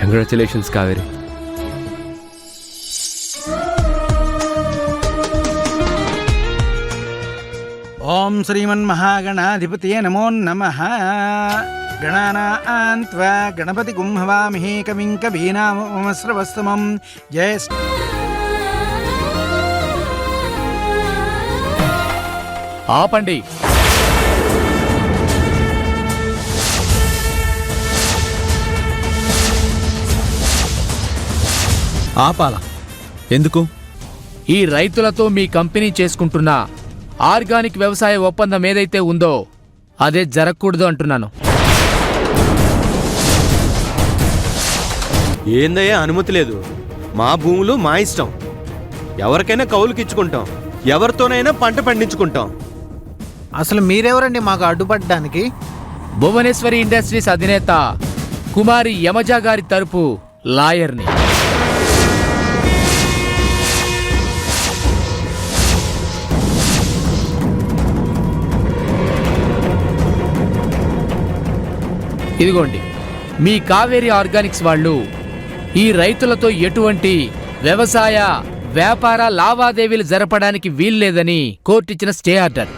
Congratulations Kaveri. ఓం శ్రీమన్మహాగణాధిపతయే నమో నమః. గణానాం త్వా గణపతిగుం హవామహే కవిం కవీనాముపమస్రవస్తమం. జయ ఆపండి. ఆపాలా? ఎందుకు? ఈ రైతులతో మీ కంపెనీ చేసుకుంటున్న ఆర్గానిక్ వ్యవసాయ ఒప్పందం ఏదైతే ఉందో అదే జరగకూడదు అంటున్నాను. ఏందయ్యా అనుమతి లేదు? మా భూములు మా ఇష్టం. ఎవరికైనా కౌలుకి ఇచ్చుకుంటాం, ఎవరితోనైనా పంట పండించుకుంటాం. అసలు మీరెవరండి మాకు అడ్డుపడడానికి? భువనేశ్వరి ఇండస్ట్రీస్ అధినేత కుమారి యమజా గారి తరపు లాయర్ని. ఇదిగోండి, మీ కావేరి ఆర్గానిక్స్ వాళ్ళు ఈ రైతులతో ఎటువంటి వ్యవసాయ వ్యాపార లావాదేవీలు జరపడానికి వీల్లేదని కోర్టు ఇచ్చిన స్టే ఆర్డర్.